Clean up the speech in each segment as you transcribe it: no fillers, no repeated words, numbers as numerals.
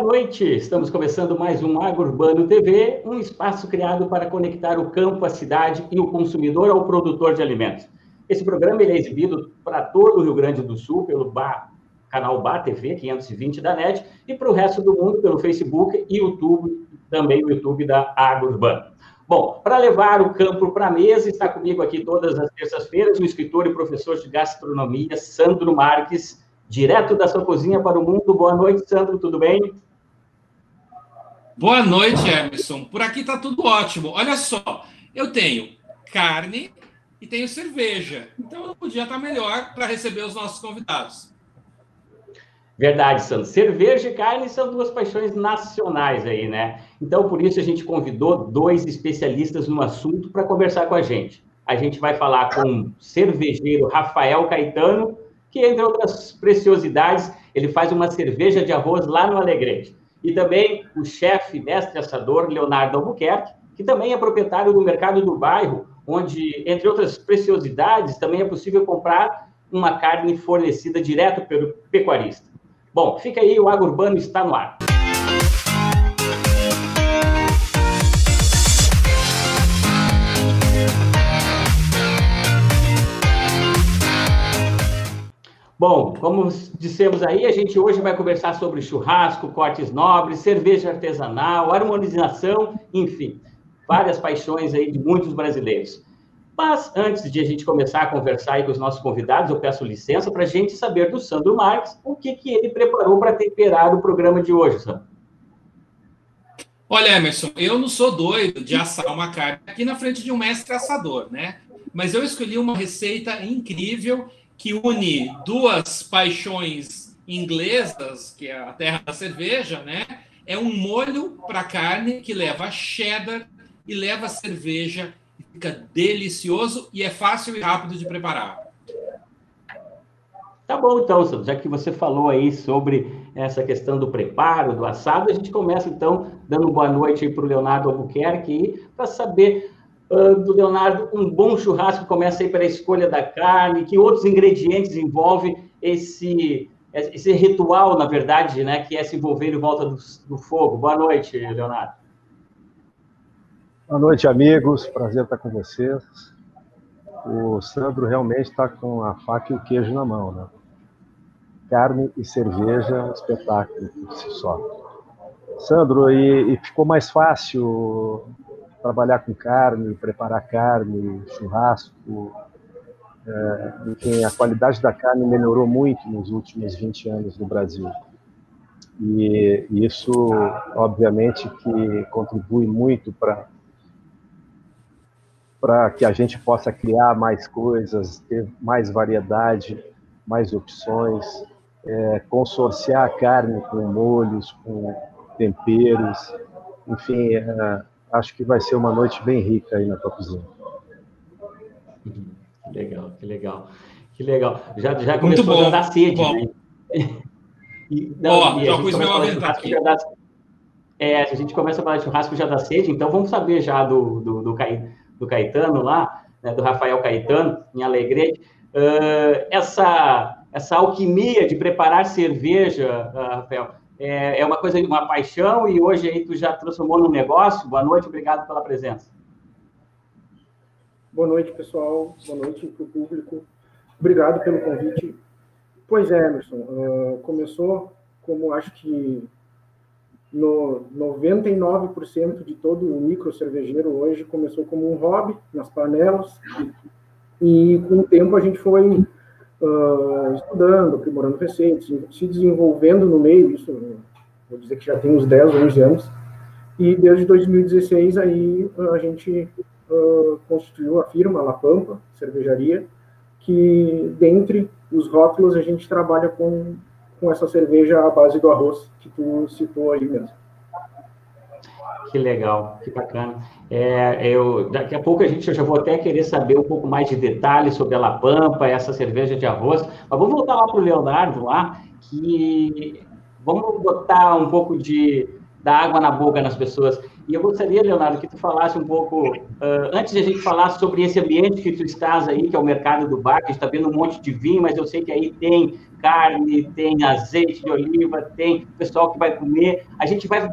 Boa noite, estamos começando mais um AgroUrbano TV, um espaço criado para conectar o campo, a cidade e o consumidor ao produtor de alimentos. Esse programa ele é exibido para todo o Rio Grande do Sul pelo canal BA TV 520 da NET e para o resto do mundo pelo Facebook e YouTube, também o YouTube da AgroUrbano. Bom, para levar o campo para a mesa, está comigo aqui todas as terças-feiras o escritor e professor de gastronomia, Sandro Marques, direto da sua cozinha para o mundo. Boa noite, Sandro, tudo bem? Boa noite, Emerson. Por aqui está tudo ótimo. Olha só, eu tenho carne e tenho cerveja. Então, não podia estar melhor para receber os nossos convidados. Verdade, Sandro. Cerveja e carne são duas paixões nacionais aí, né? Então, por isso, a gente convidou dois especialistas no assunto para conversar com a gente. A gente vai falar com o cervejeiro Rafael Caetano, que, entre outras preciosidades, ele faz uma cerveja de arroz lá no Alegrete. E também o chefe, mestre assador, Leonardo Albuquerque, que também é proprietário do Mercado do Bairro, onde, entre outras preciosidades, também é possível comprar uma carne fornecida direto pelo pecuarista. Bom, fica aí, o AgroUrbano está no ar. Bom, como dissemos aí, a gente hoje vai conversar sobre churrasco, cortes nobres, cerveja artesanal, harmonização, enfim, várias paixões aí de muitos brasileiros. Mas antes de a gente começar a conversar aí com os nossos convidados, eu peço licença para a gente saber do Sandro Marques o que ele preparou para temperar o programa de hoje, Sandro. Olha, Emerson, eu não sou doido de assar uma carne aqui na frente de um mestre assador, né? Mas eu escolhi uma receita incrível que une duas paixões inglesas, que é a terra da cerveja, né? É um molho para carne que leva cheddar e leva cerveja. Fica delicioso e é fácil e rápido de preparar. Tá bom, então, Sandro, já que você falou aí sobre essa questão do preparo, do assado, a gente começa, então, dando boa noite aí para o Leonardo Albuquerque, para saber do Leonardo, um bom churrasco começa aí pela escolha da carne, que outros ingredientes envolve esse ritual, na verdade, né, que é se envolver em volta do fogo. Boa noite, Leonardo. Boa noite, amigos. Prazer estar com vocês. O Sandro realmente está com a faca e o queijo na mão, né? Carne e cerveja é um espetáculo por si só. Sandro, e ficou mais fácil trabalhar com carne, preparar carne, churrasco. Enfim, a qualidade da carne melhorou muito nos últimos 20 anos no Brasil. E isso, obviamente, que contribui muito para que a gente possa criar mais coisas, ter mais variedade, mais opções, consorciar a carne com molhos, com temperos, enfim, acho que vai ser uma noite bem rica aí na tua cozinha. Que legal, que legal. Que legal. Já começou a dar sede, né? Já pus meu avental aqui. A gente começa a falar de churrasco já dá sede, então vamos saber já do Caetano lá, né, do Rafael Caetano, em Alegrete, essa alquimia de preparar cerveja, Rafael, é uma coisa, uma paixão, e hoje aí tu já transformou num negócio. Boa noite, obrigado pela presença. Boa noite, pessoal. Boa noite para o público. Obrigado pelo convite. Pois é, Emerson, começou como acho que no 99% de todo o micro cervejeiro hoje começou como um hobby nas panelas, e com o tempo a gente foi estudando, aprimorando receitas, se desenvolvendo no meio. Isso vou dizer que já tem uns 10, 11 anos, e desde 2016 aí a gente constituiu a firma La Pampa Cervejaria, que dentre os rótulos a gente trabalha com essa cerveja à base do arroz que tu citou aí mesmo. Que legal, que bacana. Daqui a pouco eu já vou até querer saber um pouco mais de detalhes sobre a La Pampa, essa cerveja de arroz, mas vamos voltar lá para o Leonardo, lá, que vamos botar um pouco da água na boca nas pessoas. E eu gostaria, Leonardo, que tu falasse um pouco, antes de a gente falar sobre esse ambiente que tu estás aí, que é o mercado do bar, que a gente está vendo um monte de vinho, mas eu sei que aí tem carne, tem azeite de oliva, tem pessoal que vai comer. A gente vai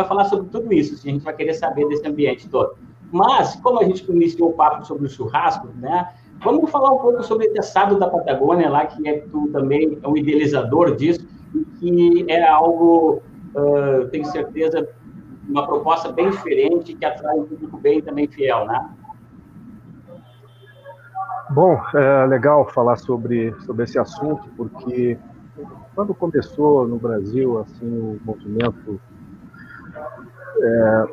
falar sobre tudo isso, a gente vai querer saber desse ambiente todo. Mas, como a gente iniciou o papo sobre o churrasco, né? Vamos falar um pouco sobre esse assado da Patagônia lá, que tu também é um idealizador disso, e que é algo, tenho certeza, uma proposta bem diferente, que atrai um público bem também fiel, né? Bom, é legal falar sobre esse assunto, porque quando começou no Brasil assim, o movimento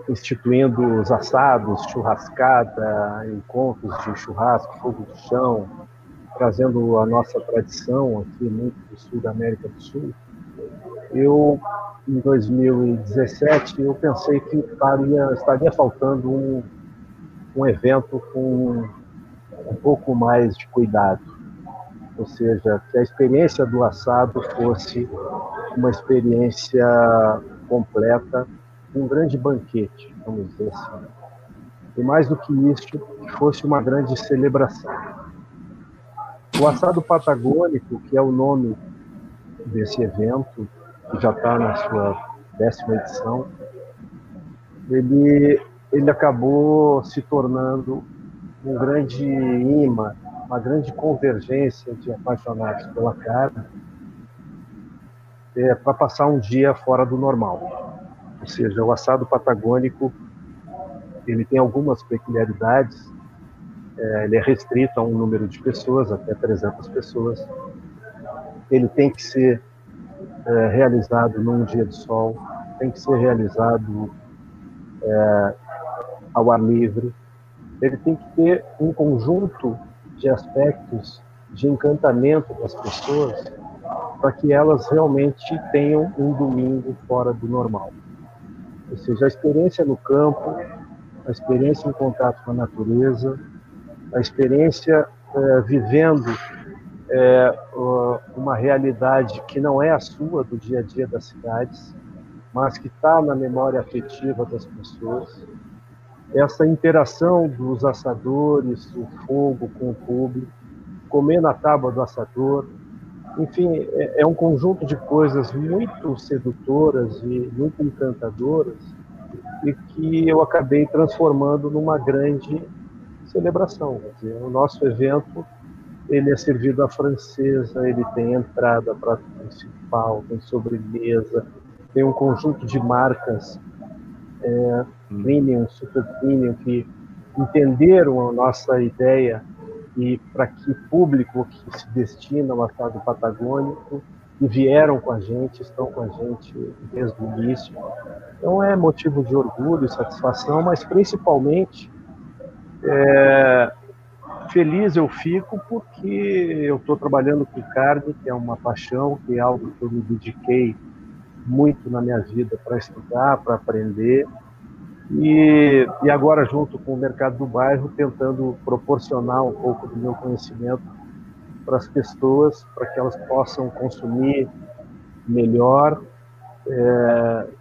instituindo os assados, churrascada, encontros de churrasco, fogo de chão, trazendo a nossa tradição aqui muito do sul da América do Sul, em 2017, eu pensei que estaria faltando um evento com um pouco mais de cuidado, ou seja, que a experiência do assado fosse uma experiência completa, um grande banquete, vamos dizer assim. E mais do que isso, que fosse uma grande celebração. O assado patagônico, que é o nome desse evento, que já está na sua 10ª edição, ele acabou se tornando um grande imã, uma grande convergência de apaixonados pela carne, para passar um dia fora do normal. Ou seja, o assado patagônico ele tem algumas peculiaridades. Ele é restrito a um número de pessoas, até 300 pessoas. Ele tem que ser realizado num dia de sol, tem que ser realizado ao ar livre. Ele tem que ter um conjunto de aspectos de encantamento das pessoas para que elas realmente tenham um domingo fora do normal. Ou seja, a experiência no campo, a experiência em contato com a natureza, a experiência vivendo uma realidade que não é a sua do dia a dia das cidades, mas que está na memória afetiva das pessoas. Essa interação dos assadores, o fogo com o público, comer na tábua do assador, enfim, é um conjunto de coisas muito sedutoras e muito encantadoras e que eu acabei transformando numa grande celebração. Quer dizer, o nosso evento ele é servido à francesa, ele tem entrada, prato principal, tem sobremesa, tem um conjunto de marcas premium, super premium, que entenderam a nossa ideia e para que público que se destina ao assado patagônico e vieram com a gente, estão com a gente desde o início. Então é motivo de orgulho e satisfação, mas principalmente feliz eu fico porque eu estou trabalhando com carne, que é uma paixão, que é algo que eu me dediquei muito na minha vida para estudar, para aprender. E agora, junto com o Mercado do Bairro, tentando proporcionar um pouco do meu conhecimento para as pessoas, para que elas possam consumir melhor,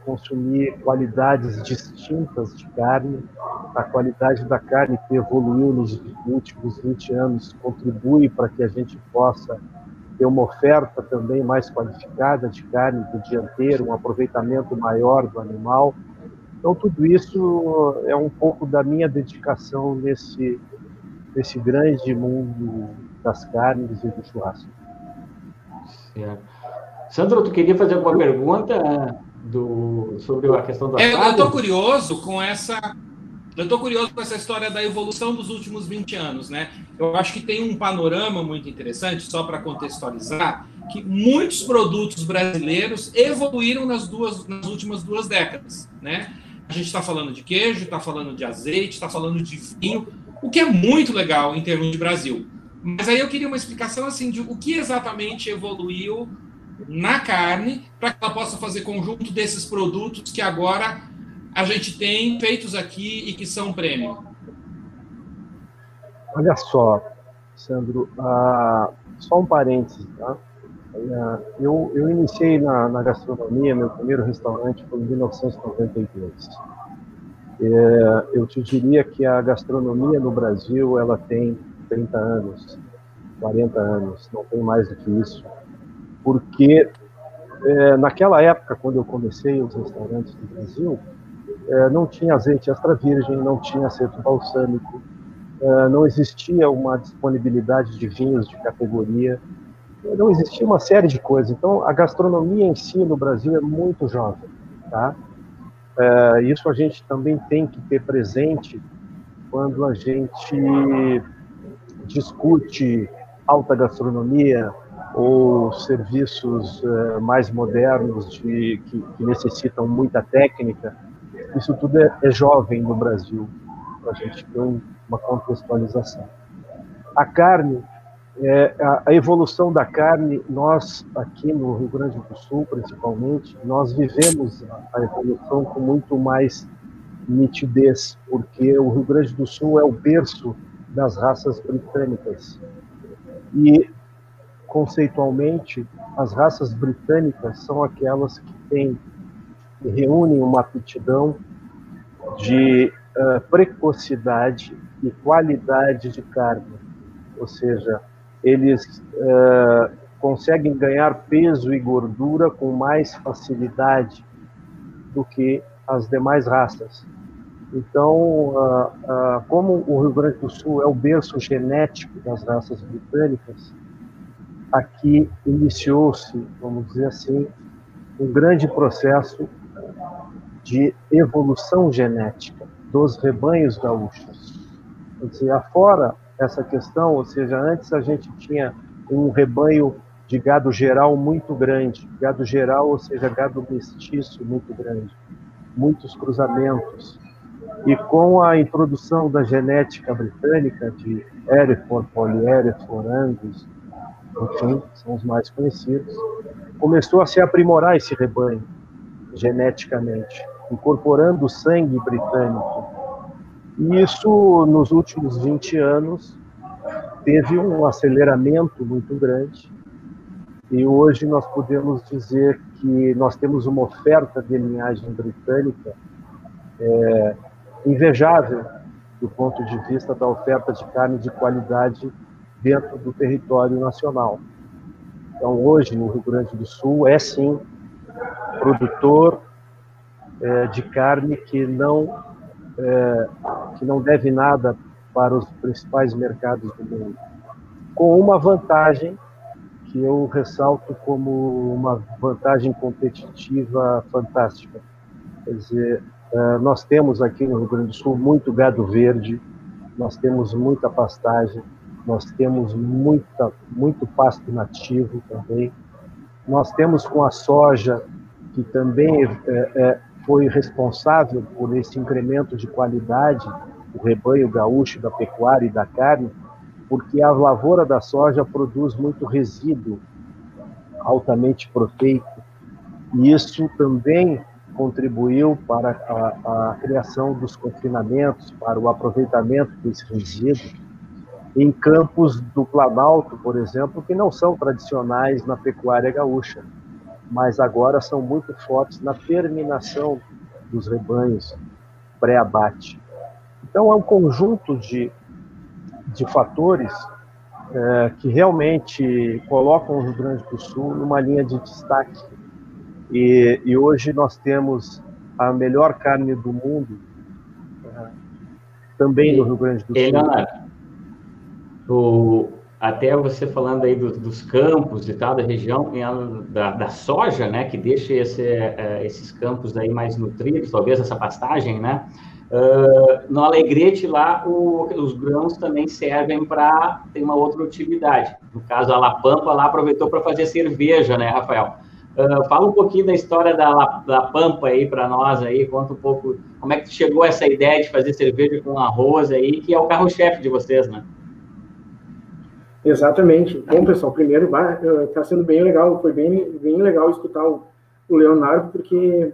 consumir qualidades distintas de carne. A qualidade da carne que evoluiu nos últimos 20 anos contribui para que a gente possa ter uma oferta também mais qualificada de carne do dia inteiro, um aproveitamento maior do animal. Então, tudo isso é um pouco da minha dedicação nesse grande mundo das carnes e do churrasco. Certo. Sandro, tu queria fazer alguma pergunta sobre a questão do assado? Eu estou curioso com essa história da evolução dos últimos 20 anos, né? Eu acho que tem um panorama muito interessante, só para contextualizar, que muitos produtos brasileiros evoluíram nas últimas 2 décadas, né? A gente está falando de queijo, está falando de azeite, está falando de vinho, o que é muito legal em termos de Brasil. Mas aí eu queria uma explicação assim de o que exatamente evoluiu na carne para que ela possa fazer conjunto desses produtos que agora a gente tem feitos aqui e que são premium. Olha só, Sandro, só um parênteses, tá? Eu iniciei na gastronomia, meu primeiro restaurante foi em 1992. Eu te diria que a gastronomia no Brasil, ela tem 30 anos, 40 anos, não tem mais do que isso. Porque naquela época, quando eu comecei os restaurantes no Brasil, não tinha azeite extra virgem, não tinha azeite balsâmico, não existia uma disponibilidade de vinhos de categoria, não existia uma série de coisas. Então, a gastronomia em si no Brasil é muito jovem, tá? Isso a gente também tem que ter presente quando a gente discute alta gastronomia ou serviços mais modernos que necessitam muita técnica. Isso tudo é jovem no Brasil, para a gente ter uma contextualização. A carne, a evolução da carne, nós aqui no Rio Grande do Sul, principalmente, nós vivemos a evolução com muito mais nitidez, porque o Rio Grande do Sul é o berço das raças britânicas. E, conceitualmente, as raças britânicas são aquelas que reúnem uma aptidão de precocidade e qualidade de carne. Ou seja, eles conseguem ganhar peso e gordura com mais facilidade do que as demais raças. Então, como o Rio Grande do Sul é o berço genético das raças britânicas, aqui iniciou-se, vamos dizer assim, um grande processo de evolução genética dos rebanhos gaúchos. Quer dizer, afora essa questão, ou seja, antes a gente tinha um rebanho de gado geral muito grande, gado geral, ou seja, gado mestiço muito grande, muitos cruzamentos. E com a introdução da genética britânica de Hereford, Poly-Hereford, Angus, enfim, são os mais conhecidos, começou a se aprimorar esse rebanho geneticamente, incorporando o sangue britânico. E isso, nos últimos 20 anos, teve um aceleramento muito grande. E hoje nós podemos dizer que nós temos uma oferta de linhagem britânica invejável do ponto de vista da oferta de carne de qualidade dentro do território nacional. Então, hoje, no Rio Grande do Sul, sim, produtor de carne que não deve nada para os principais mercados do mundo, com uma vantagem que eu ressalto como uma vantagem competitiva fantástica. Quer dizer, nós temos aqui no Rio Grande do Sul muito gado verde, nós temos muita pastagem, nós temos muito pasto nativo também, nós temos com a soja, que também foi responsável por esse incremento de qualidade, o rebanho gaúcho da pecuária e da carne, porque a lavoura da soja produz muito resíduo altamente proteico, e isso também contribuiu para a criação dos confinamentos, para o aproveitamento desse resíduo em campos do Planalto, por exemplo, que não são tradicionais na pecuária gaúcha, mas agora são muito fortes na terminação dos rebanhos pré-abate. Então, é um conjunto de fatores que realmente colocam o Rio Grande do Sul numa linha de destaque. E hoje nós temos a melhor carne do mundo também no Rio Grande do Sul. Leonardo, até você falando aí dos campos e tal, da região da soja, né, que deixa esses campos aí mais nutridos, talvez essa pastagem, né? No Alegrete lá, os grãos também servem para ter uma outra utilidade. No caso, a La Pampa lá aproveitou para fazer cerveja, né, Rafael? Fala um pouquinho da história da Pampa aí para nós aí, conta um pouco como é que chegou essa ideia de fazer cerveja com arroz aí, que é o carro-chefe de vocês, né? Exatamente. Bom, pessoal, primeiro está sendo bem legal, foi bem legal escutar o Leonardo, porque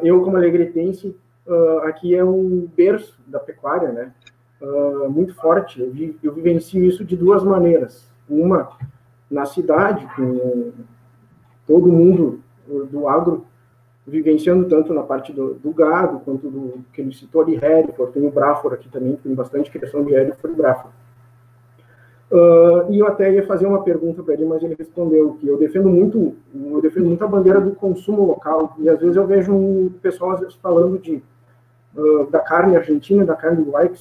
eu, como alegretense, aqui é o berço da pecuária, né? Muito forte. Eu vivencio isso de duas maneiras. Uma, na cidade, com todo mundo do agro vivenciando tanto na parte do gado, quanto do que ele citou ali, Hereford, tem o Braford aqui também, tem bastante criação de Hereford e Braford. E eu até ia fazer uma pergunta para ele, mas ele respondeu que eu defendo muito a bandeira do consumo local, e às vezes eu vejo o pessoal às vezes falando da carne argentina, da carne uruguai, que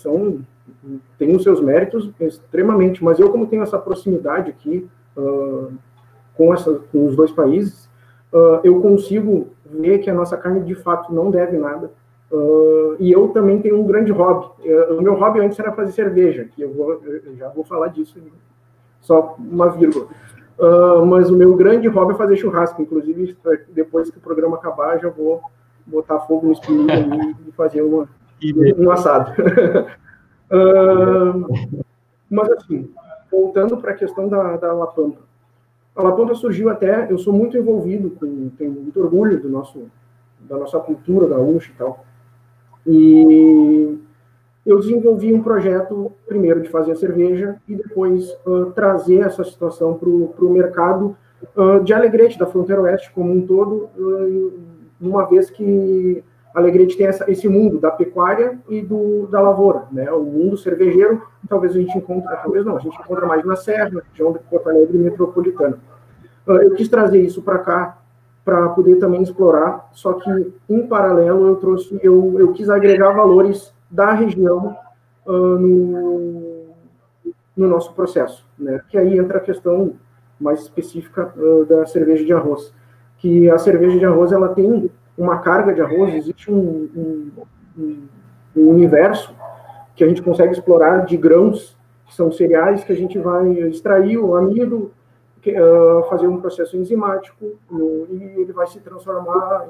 tem os seus méritos extremamente, mas eu, como tenho essa proximidade aqui com os dois países, eu consigo ver que a nossa carne de fato não deve nada. E eu também tenho um grande hobby. O meu hobby antes era fazer cerveja, que eu já vou falar disso, só uma vírgula. Mas o meu grande hobby é fazer churrasco. Inclusive, depois que o programa acabar, já vou botar fogo no espinho e fazer um assado. Mas, assim, voltando para a questão da La Pampa. A La Pampa surgiu eu sou muito envolvido, tenho muito orgulho da nossa cultura gaúcha e tal. E eu desenvolvi um projeto, primeiro, de fazer a cerveja e depois trazer essa situação para o mercado de Alegrete, da fronteira oeste como um todo, uma vez que Alegrete tem esse mundo da pecuária e da lavoura, né? O mundo cervejeiro, talvez a gente encontra mais na Serra, na região de Porto Alegre metropolitana. Eu quis trazer isso para cá, para poder também explorar, só que, em paralelo, eu quis agregar valores da região no nosso processo, né? Que aí entra a questão mais específica da cerveja de arroz, que a cerveja de arroz, ela tem uma carga de arroz, existe um universo que a gente consegue explorar de grãos, que são cereais, que a gente vai extrair o amido, fazer um processo enzimático, e ele vai se transformar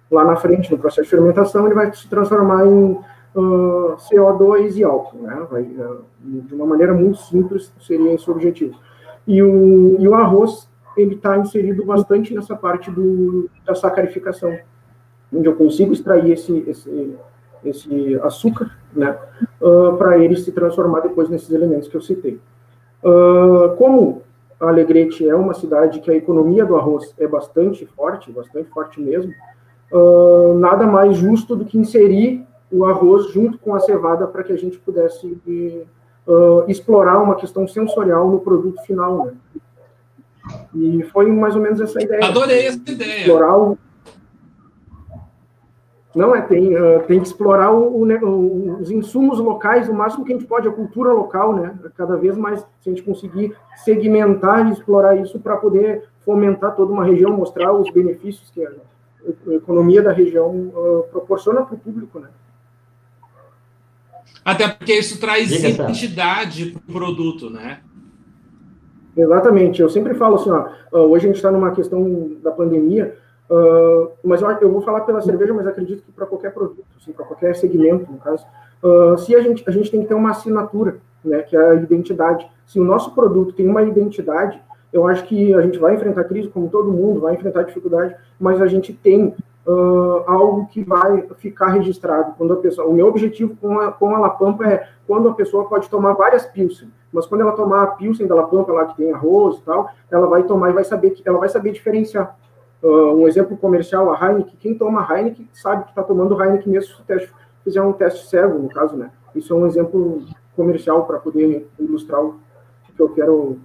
lá na frente, no processo de fermentação, ele vai se transformar em CO2 e álcool, né? De uma maneira muito simples, seria esse o objetivo. E o arroz, ele está inserido bastante nessa parte da sacarificação, onde eu consigo extrair esse açúcar, né? Para ele se transformar depois nesses elementos que eu citei. Como a Alegrete é uma cidade que a economia do arroz é bastante forte mesmo, nada mais justo do que inserir o arroz junto com a cevada para que a gente pudesse explorar uma questão sensorial no produto final, né? E foi mais ou menos essa ideia. Adorei essa ideia. Explorar tem que explorar os insumos locais o máximo que a gente pode, a cultura local, né? Cada vez mais, se a gente conseguir segmentar e explorar isso para poder fomentar toda uma região, mostrar os benefícios que a economia da região proporciona para o público, né? Até porque isso traz identidade para o produto, né? Exatamente. Eu sempre falo assim, hoje a gente está numa questão da pandemia, mas eu vou falar pela cerveja, mas acredito que para qualquer produto, assim, para qualquer segmento, no caso, se a gente tem que ter uma assinatura, né, que é a identidade. Se o nosso produto tem uma identidade, eu acho que a gente vai enfrentar crise, como todo mundo, vai enfrentar dificuldade, mas a gente tem algo que vai ficar registrado. Quando a pessoa, o meu objetivo com a La Pampa é quando a pessoa pode tomar várias Pilsen, mas quando ela tomar a Pilsen da La Pampa, lá que tem arroz e tal, ela vai tomar e vai saber diferenciar. Um exemplo comercial, a Heineken, quem toma Heineken sabe que está tomando Heineken mesmo se fizer um teste cego, no caso, né? Isso é um exemplo comercial para poder ilustrar o que eu quero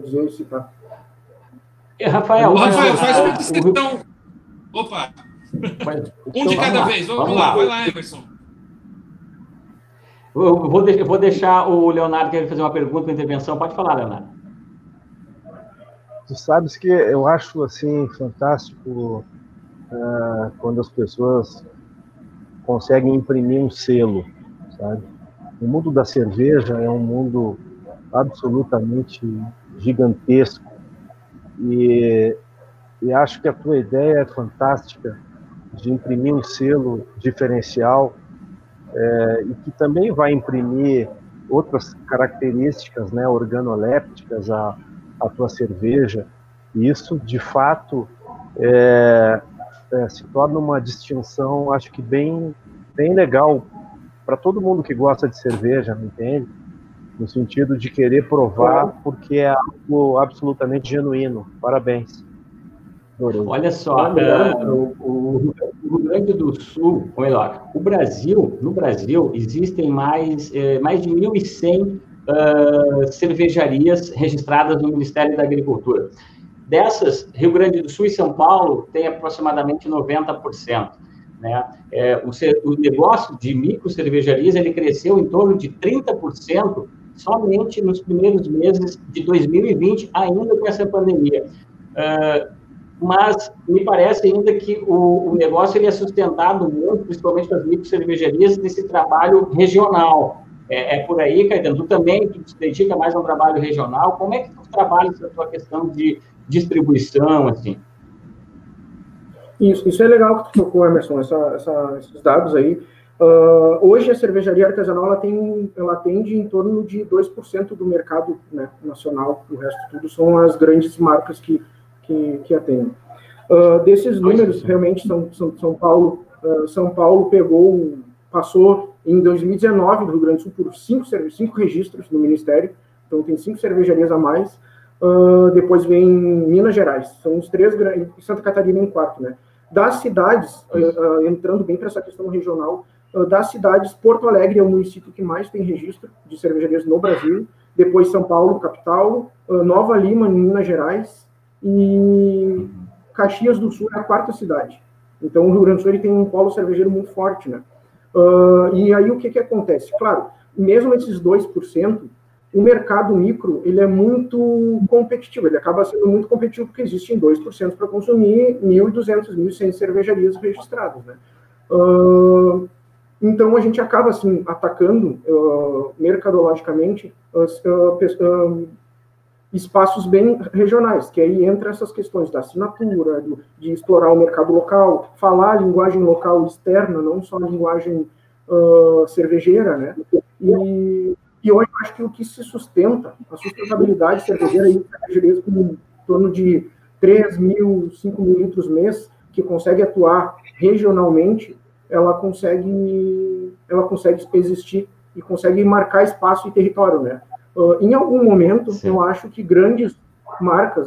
dizer e citar. Rafael, faz uma descrição. Opa! Um de cada vez. Vamos lá. Vai lá, Emerson. Eu vou deixar o Leonardo querer fazer uma pergunta, uma intervenção. Pode falar, Leonardo. Tu sabes que eu acho assim fantástico quando as pessoas conseguem imprimir um selo, sabe? O mundo da cerveja é um mundo absolutamente gigantesco e acho que a tua ideia é fantástica de imprimir um selo diferencial e que também vai imprimir outras características, né, organolépticas à tua cerveja, e isso, de fato, se torna uma distinção, acho que bem legal para todo mundo que gosta de cerveja, não entende? No sentido de querer provar, porque é algo absolutamente genuíno. Parabéns. Olha só, o Rio Grande do Sul, ou melhor, no Brasil, existem mais de 1.100 cervejarias registradas no Ministério da Agricultura. Dessas, Rio Grande do Sul e São Paulo têm aproximadamente 90%. Né? O negócio de micro-cervejarias ele cresceu em torno de 30% somente nos primeiros meses de 2020, ainda com essa pandemia. Mas me parece ainda que o negócio ele é sustentado muito, principalmente das micro-cervejarias, nesse trabalho regional. É por aí, Caetano, tu se dedica mais a um trabalho regional. Como é que tu trabalha essa tua questão de distribuição, assim? Isso é legal que tu tocou, Emerson, esses dados aí. Hoje a cervejaria artesanal ela atende em torno de 2% do mercado, né, nacional. O resto tudo são as grandes marcas que atendem. Desses números, realmente, São Paulo passou em 2019 do Rio Grande do Sul por 5 registros no Ministério, então tem 5 cervejarias a mais. Depois vem Minas Gerais, são os 3 grandes, Santa Catarina em 4, né? Das cidades, entrando bem para essa questão regional, das cidades, Porto Alegre é o município que mais tem registro de cervejarias no Brasil, depois São Paulo, capital, Nova Lima, em Minas Gerais, e Caxias do Sul é a 4ª cidade. Então, o Rio Grande do Sul ele tem um polo cervejeiro muito forte, né? E aí, o que acontece? Claro, mesmo esses 2%, o mercado micro ele é muito competitivo, ele acaba sendo muito competitivo porque existem 2% para consumir 1.200, 1.100 cervejarias registradas, né? Então, a gente acaba, assim, atacando mercadologicamente espaços bem regionais, que aí entra essas questões da assinatura, de explorar o mercado local, falar a linguagem local externa, não só a linguagem cervejeira, né? E hoje eu acho que o que se sustenta, a sustentabilidade cervejeira e cervejarias com em torno de 3.000, 5.000 litros mês, que consegue atuar regionalmente, ela consegue existir e consegue marcar espaço e território, né? Em algum momento, sim, eu acho que grandes marcas,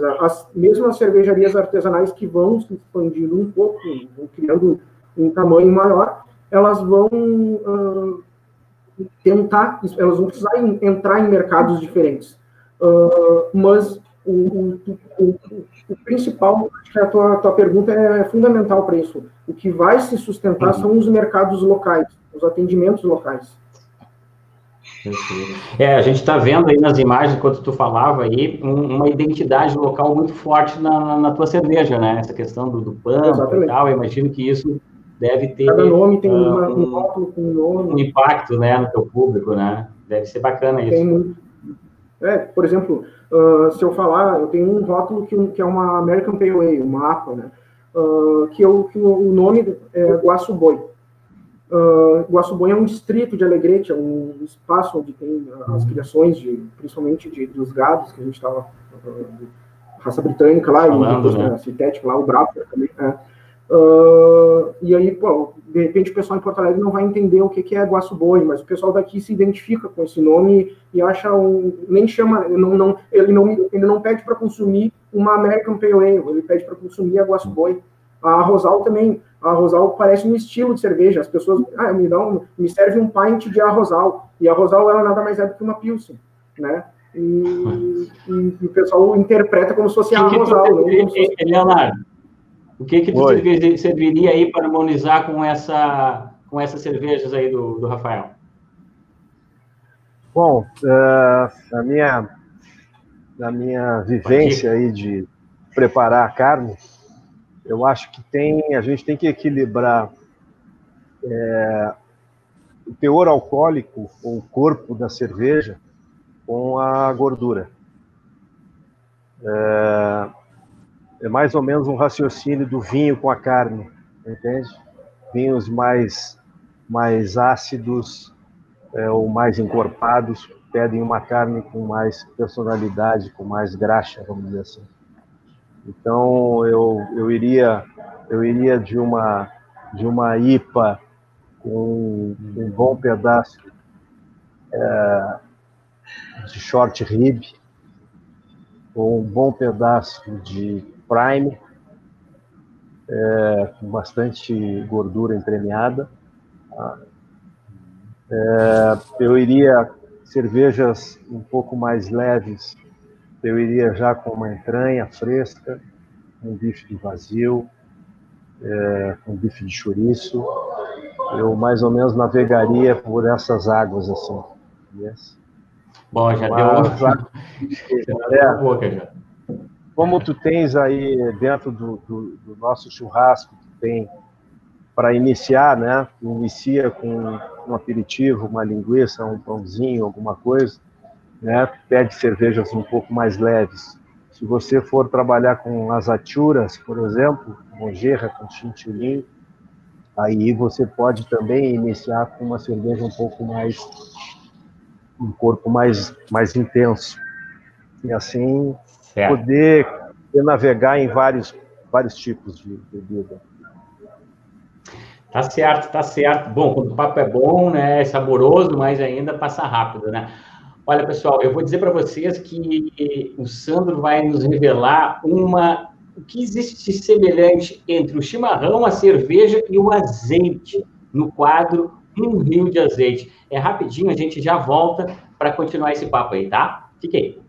mesmo as cervejarias artesanais que vão se expandindo um pouco, vão criando um tamanho maior, elas vão elas vão precisar entrar em mercados diferentes. Mas o principal, acho que a tua pergunta é fundamental para isso. O que vai se sustentar são os mercados locais, os atendimentos locais. A gente está vendo aí nas imagens, enquanto tu falava aí, uma identidade local muito forte na tua cerveja, né? Essa questão do pampa e tal, eu imagino que isso deve ter cada nome tem um rótulo com um nome. Um impacto, né, no teu público, né? Deve ser bacana isso. Tem muito. Por exemplo, se eu falar, eu tenho um rótulo que é uma American Pale Ale, uma APA, né? Que o nome é Guaçu-Boi. Guaçu-Boi é um distrito de Alegrete, é um espaço onde tem as criações, principalmente dos gados, que a gente estava, raça britânica lá, falando, e depois a sintética lá, o Braffer também, e aí, pô, de repente o pessoal em Porto Alegre não vai entender o que é Guaçu-Boi, mas o pessoal daqui se identifica com esse nome e acha nem chama, ele não pede para consumir uma American Pale Ale, ele pede para consumir a Guaçu-Boi. A Arrozal também, a Arrozal parece um estilo de cerveja, as pessoas, me serve um pint de Arrozal, e a Arrozal ela nada mais é do que uma Pilsen, né? E o pessoal interpreta como se fosse a Arrozal. Leonardo, o que tu serviria aí para harmonizar com essas cervejas aí do Rafael? Bom, na minha vivência aí de preparar a carne, eu acho que a gente tem que equilibrar o teor alcoólico, ou o corpo da cerveja, com a gordura. É mais ou menos um raciocínio do vinho com a carne, entende? Vinhos mais ácidos ou mais encorpados pedem uma carne com mais personalidade, com mais graxa, vamos dizer assim. Então eu iria de uma IPA com um bom pedaço de short rib, ou um bom pedaço de prime, com bastante gordura entremeada. Eu iria cervejas um pouco mais leves. Eu iria já com uma entranha fresca, um bife de vazio, um bife de chouriço. Eu mais ou menos navegaria por essas águas assim. Yes. Bom, já deu uma boca já. Como tu tens aí dentro do nosso churrasco, tu tem para iniciar, né? Inicia com um aperitivo, uma linguiça, um pãozinho, alguma coisa, né? Pede cervejas um pouco mais leves. Se você for trabalhar com as aturas, por exemplo, mojerra com chinchulin, aí você pode também iniciar com uma cerveja um pouco mais, um corpo mais intenso. E assim poder navegar em vários tipos de bebida. Tá certo, tá certo. Bom, quando o papo é bom, né, é saboroso, mas ainda passa rápido, né? Olha, pessoal, eu vou dizer para vocês que o Sandro vai nos revelar o que existe de semelhante entre o chimarrão, a cerveja e o azeite, no quadro Um Rio de Azeite. É rapidinho, a gente já volta para continuar esse papo aí, tá? Fique aí.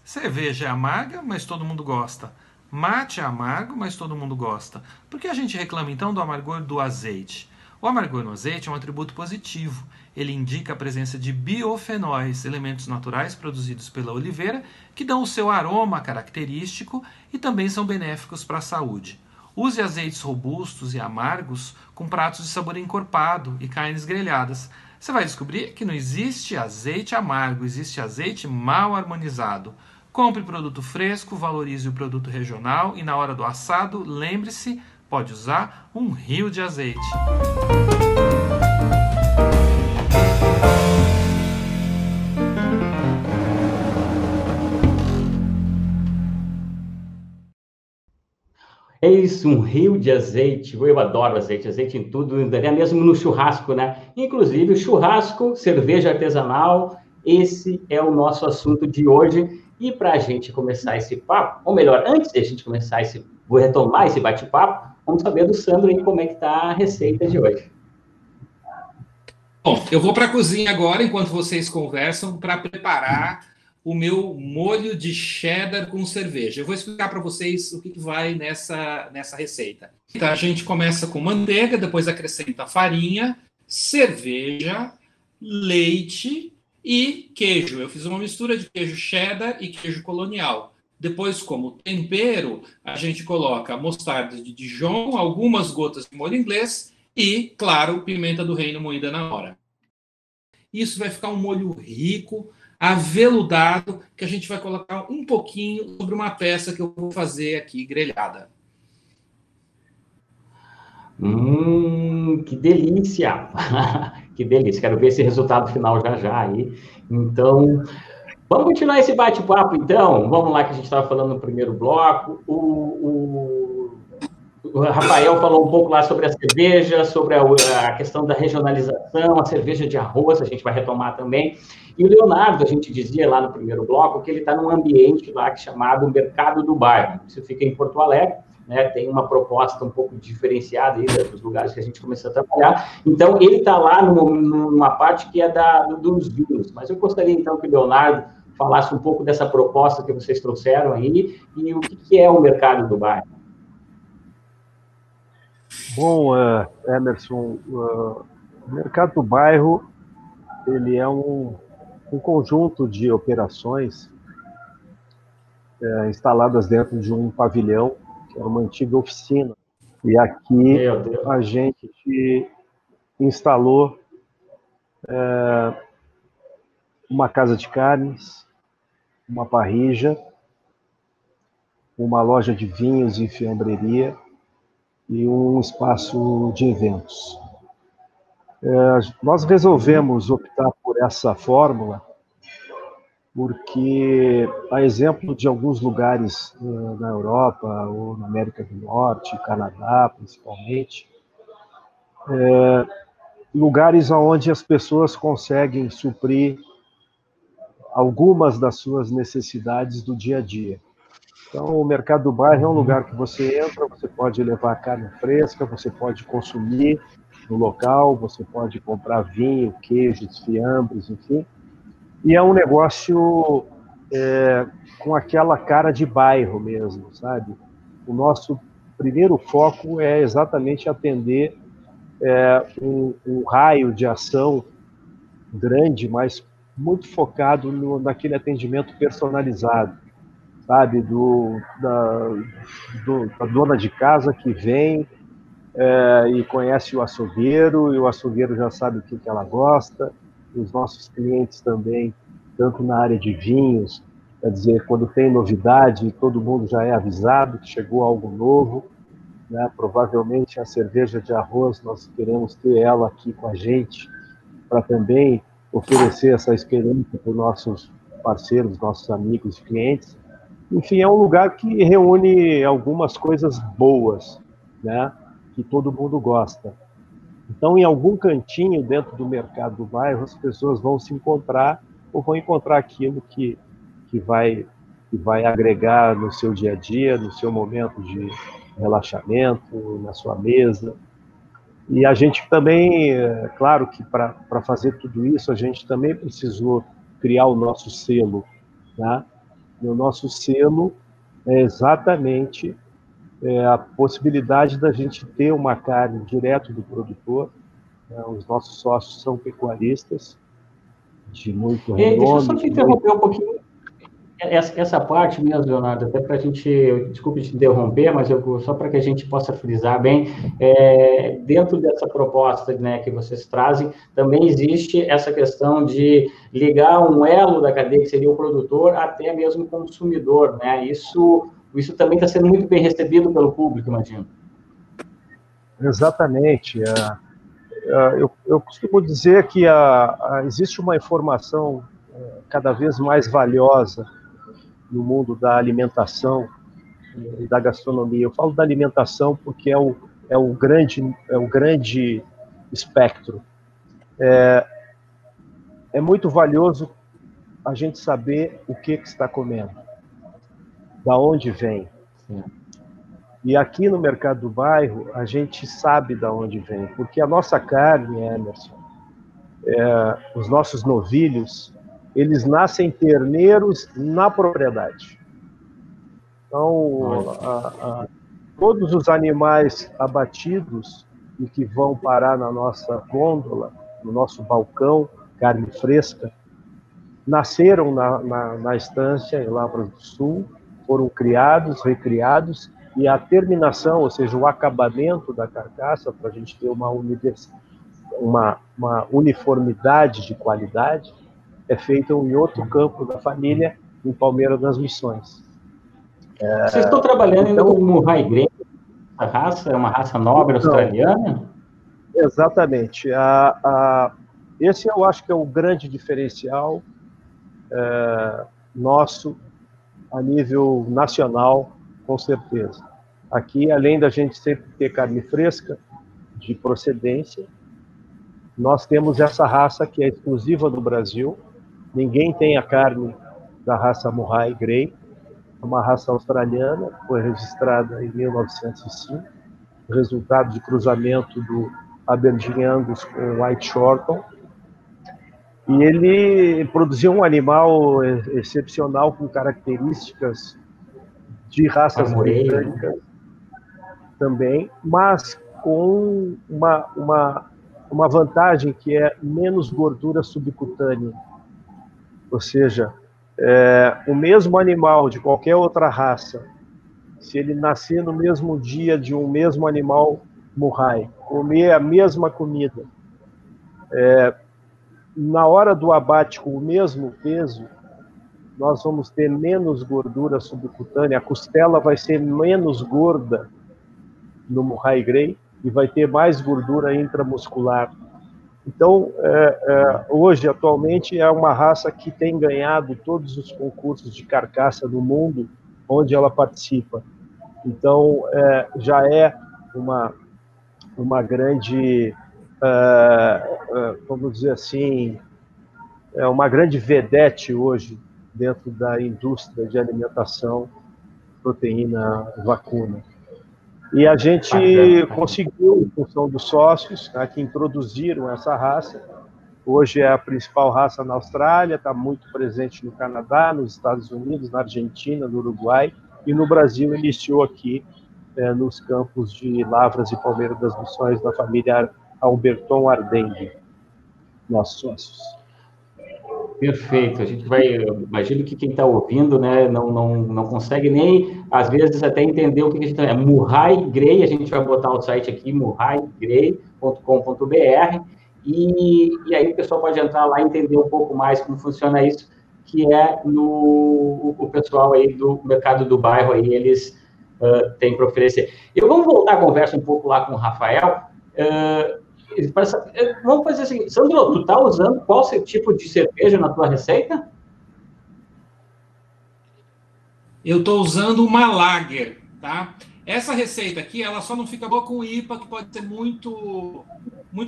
Cerveja é amarga, mas todo mundo gosta. Mate é amargo, mas todo mundo gosta. Por que a gente reclama então do amargor do azeite? O amargor no azeite é um atributo positivo. Ele indica a presença de biofenóis, elementos naturais produzidos pela oliveira, que dão o seu aroma característico e também são benéficos para a saúde. Use azeites robustos e amargos com pratos de sabor encorpado e carnes grelhadas. Você vai descobrir que não existe azeite amargo, existe azeite mal harmonizado. Compre produto fresco, valorize o produto regional e na hora do assado, lembre-se, pode usar um rio de azeite. É isso, um rio de azeite. Eu adoro azeite, azeite em tudo, até mesmo no churrasco, né? Inclusive, churrasco, cerveja artesanal, esse é o nosso assunto de hoje. E para a gente começar esse papo, ou melhor, antes de a gente começar vou retomar esse bate-papo, vamos saber do Sandro aí como é que tá a receita de hoje. Bom, eu vou para a cozinha agora, enquanto vocês conversam, para preparar o meu molho de cheddar com cerveja. Eu vou explicar para vocês o que vai nessa receita. Então, a gente começa com manteiga, depois acrescenta farinha, cerveja, leite e queijo. Eu fiz uma mistura de queijo cheddar e queijo colonial. Depois, como tempero, a gente coloca mostarda de Dijon, algumas gotas de molho inglês e, claro, pimenta do reino moída na hora. Isso vai ficar um molho rico, aveludado, que a gente vai colocar um pouquinho sobre uma peça que eu vou fazer aqui grelhada. Que delícia! Que delícia, quero ver esse resultado final já aí. Então, vamos continuar esse bate-papo, então. Vamos lá, que a gente estava falando no primeiro bloco. O Rafael falou um pouco lá sobre a cerveja, sobre a questão da regionalização, a cerveja de arroz, a gente vai retomar também. E o Leonardo, a gente dizia lá no primeiro bloco, que ele está num ambiente lá chamado Mercado do Bairro. Isso fica em Porto Alegre. Né, tem uma proposta um pouco diferenciada aí dos lugares que a gente começou a trabalhar. Então, ele está lá numa parte que é dos vinhos. Mas eu gostaria, então, que o Leonardo falasse um pouco dessa proposta que vocês trouxeram aí e o que é o Mercado do Bairro. Bom, Emerson, o Mercado do Bairro ele é um conjunto de operações instaladas dentro de um pavilhão, que era uma antiga oficina. E aqui a gente instalou uma casa de carnes, uma parrilla, uma loja de vinhos e fiambreria e um espaço de eventos. Nós resolvemos optar por essa fórmula porque, a exemplo de alguns lugares na Europa ou na América do Norte, Canadá principalmente, lugares onde as pessoas conseguem suprir algumas das suas necessidades do dia a dia. Então, o mercado do bairro é um lugar que você entra, você pode levar carne fresca, você pode consumir no local, você pode comprar vinho, queijos, fiambres, enfim. E é um negócio com aquela cara de bairro mesmo, sabe? O nosso primeiro foco é exatamente atender um raio de ação grande, mas muito focado naquele atendimento personalizado, sabe? Da dona de casa que vem e conhece o açougueiro, e o açougueiro já sabe o que ela gosta, e os nossos clientes também, tanto na área de vinhos, quer dizer, quando tem novidade, todo mundo já é avisado que chegou algo novo, né? Provavelmente a cerveja de arroz, nós queremos ter ela aqui com a gente, para também oferecer essa experiência para os nossos parceiros, nossos amigos e clientes. Enfim, é um lugar que reúne algumas coisas boas, né? Que todo mundo gosta. Então, em algum cantinho dentro do mercado do bairro, as pessoas vão se encontrar ou vão encontrar aquilo que vai agregar no seu dia a dia, no seu momento de relaxamento, na sua mesa. E a gente também, claro que para fazer tudo isso, a gente também precisou criar o nosso selo, né? E o nosso selo é exatamente a possibilidade da gente ter uma carne direto do produtor, né? Os nossos sócios são pecuaristas de muito renome. Deixa eu só te interromper um pouquinho. Essa parte mesmo, Leonardo, até para a gente, desculpe te interromper, mas só para que a gente possa frisar bem, dentro dessa proposta, né, que vocês trazem, também existe essa questão de ligar um elo da cadeia, que seria o produtor, até mesmo o consumidor, né? Isso também está sendo muito bem recebido pelo público, imagino. Exatamente. Eu costumo dizer que existe uma informação cada vez mais valiosa no mundo da alimentação e da gastronomia. Eu falo da alimentação porque é o grande espectro. É muito valioso a gente saber o que está comendo, da onde vem. E aqui no mercado do bairro, a gente sabe da onde vem, porque a nossa carne, Emerson, os nossos novilhos, eles nascem terneiros na propriedade. Então, todos os animais abatidos e que vão parar na nossa gôndola, no nosso balcão, carne fresca, nasceram na estância em Lavras do Sul, foram criados, recriados, e a terminação, ou seja, o acabamento da carcaça, para a gente ter uma uniformidade de qualidade, é feita em outro campo da família, em Palmeira das Missões. Vocês estão trabalhando ainda com o Murray Grey? A raça é uma raça nobre australiana? Exatamente. Esse eu acho que é o grande diferencial nosso a nível nacional, com certeza. Aqui, além da gente sempre ter carne fresca, de procedência, nós temos essa raça que é exclusiva do Brasil. Ninguém tem a carne da raça Murray Grey, uma raça australiana, foi registrada em 1905, resultado de cruzamento do Aberdeen Angus com o White Shorton. E ele produziu um animal excepcional com características de raças britânicas também, mas com uma vantagem que é menos gordura subcutânea. Ou seja, o mesmo animal de qualquer outra raça, se ele nascer no mesmo dia de um mesmo animal Murray, comer a mesma comida, na hora do abate com o mesmo peso, nós vamos ter menos gordura subcutânea, a costela vai ser menos gorda no Murray Grey e vai ter mais gordura intramuscular. Então, hoje, atualmente, é uma raça que tem ganhado todos os concursos de carcaça do mundo onde ela participa. Então, já é uma grande vamos dizer assim, é uma grande vedete hoje dentro da indústria de alimentação, proteína vacuna. E a gente conseguiu, em função dos sócios, né, que introduziram essa raça. Hoje é a principal raça na Austrália, está muito presente no Canadá, nos Estados Unidos, na Argentina, no Uruguai, e no Brasil iniciou aqui nos campos de Lavras e Palmeira das Missões, da família Alberton Ardengue, nossos sócios. Perfeito. A gente vai, imagino que quem está ouvindo, né, não consegue nem, às vezes, até entender o que a gente está. É Murray Grey, a gente vai botar o site aqui, murraygrey.com.br, e aí o pessoal pode entrar lá e entender um pouco mais como funciona isso, que é o pessoal aí do mercado do bairro, aí eles têm para oferecer. Vamos voltar a conversa um pouco lá com o Rafael. Vamos fazer assim, Sandro, tu está usando qual tipo de cerveja na tua receita? Eu estou usando uma Lager, tá? Essa receita aqui, ela só não fica boa com IPA, que pode ser muito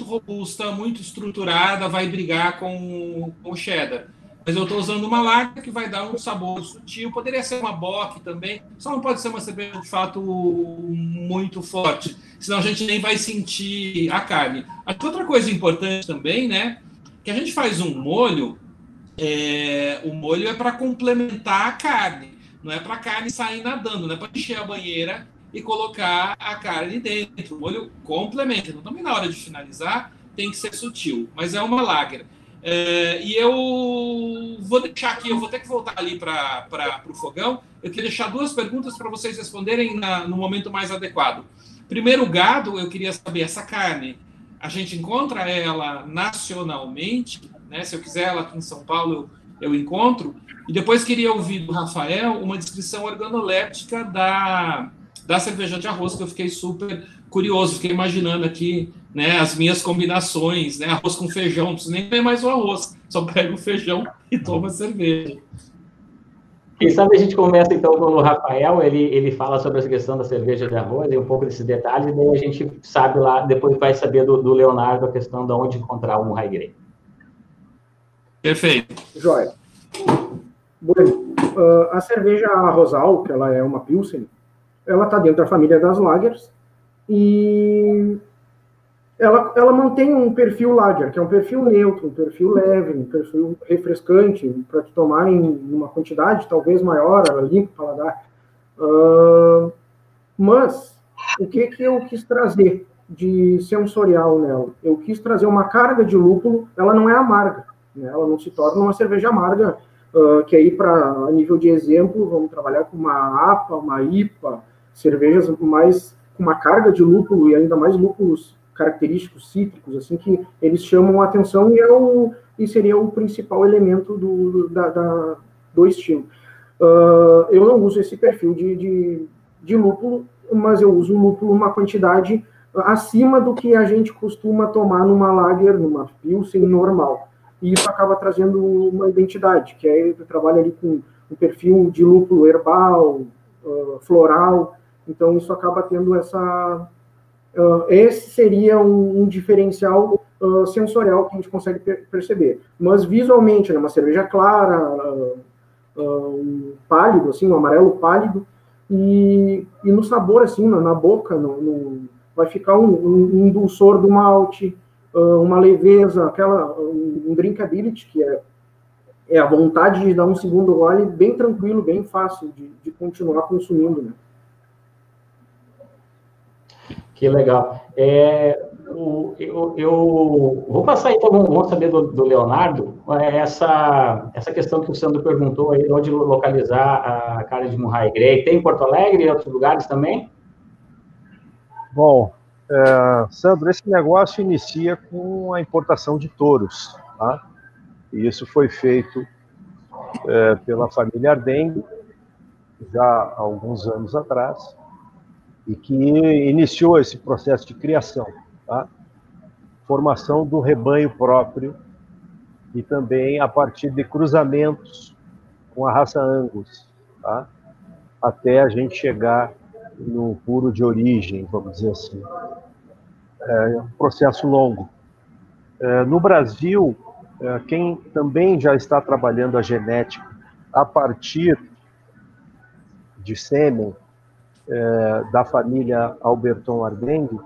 robusta, muito estruturada, vai brigar com o cheddar. Mas eu estou usando uma Lager que vai dar um sabor sutil, poderia ser uma Bock também, só não pode ser uma cerveja de fato muito forte, senão a gente nem vai sentir a carne. Acho que outra coisa importante também, né, que a gente faz um molho, o molho é para complementar a carne, não é para a carne sair nadando, não é para encher a banheira e colocar a carne dentro. O molho complementa, então também na hora de finalizar tem que ser sutil, mas é uma Lager. E eu vou deixar aqui, eu vou ter que voltar ali para o fogão. Eu queria deixar duas perguntas para vocês responderem no momento mais adequado. Primeiro, o gado, eu queria saber, essa carne, a gente encontra ela nacionalmente, né? Se eu quiser ela aqui em São Paulo, eu encontro. E depois queria ouvir do Rafael uma descrição organoléptica da cerveja de arroz, que eu fiquei super curioso, fiquei imaginando aqui, né, as minhas combinações, né, arroz com feijão, não preciso nem ter mais o arroz, só pego o feijão e tomo a cerveja. Quem sabe a gente começa então com o Rafael, ele fala sobre essa questão da cerveja de arroz e um pouco desses detalhes, e daí a gente sabe lá, depois vai saber do Leonardo a questão de onde encontrar o Murray Grey. Perfeito. Joia. Bueno, a cerveja Rosal, que ela é uma Pilsen, ela está dentro da família das Lagers, e ela mantém um perfil Lager, que é um perfil neutro, um perfil leve, um perfil refrescante, para te tomar em uma quantidade talvez maior, limpo o paladar. Mas, o que eu quis trazer de sensorial nela? Eu quis trazer uma carga de lúpulo, ela não é amarga, né? Ela não se torna uma cerveja amarga, que aí, a nível de exemplo, vamos trabalhar com uma APA, uma IPA, cervejas mais com uma carga de lúpulo e ainda mais lúpulos característicos cítricos, assim, que eles chamam a atenção e seria o principal elemento do estilo. Eu não uso esse perfil de lúpulo, mas eu uso lúpulo uma quantidade acima do que a gente costuma tomar numa Lager, numa Pilsen normal. E isso acaba trazendo uma identidade, que é eu trabalho ali com um perfil de lúpulo herbal, floral, então isso acaba tendo essa... esse seria um diferencial sensorial que a gente consegue perceber. Mas visualmente, né, uma cerveja clara, pálido, assim, um amarelo pálido, e no sabor, assim, na boca, vai ficar um dulçor do malte, uma leveza, um drinkability, que é a vontade de dar um segundo gole bem tranquilo, bem fácil de continuar consumindo, né? Que legal. Eu vou passar então, vamos saber do Leonardo, essa questão que o Sandro perguntou aí, onde localizar a carne de Murray Grey. Tem em Porto Alegre e em outros lugares também? Bom, Sandro, esse negócio inicia com a importação de touros, tá? E isso foi feito pela família Ardengue já há alguns anos atrás, e que iniciou esse processo de criação, tá? Formação do rebanho próprio e também a partir de cruzamentos com a raça Angus, tá? Até a gente chegar no puro de origem, vamos dizer assim. É um processo longo, No Brasil, quem também já está trabalhando a genética a partir de sêmen da família Alberton Ardengue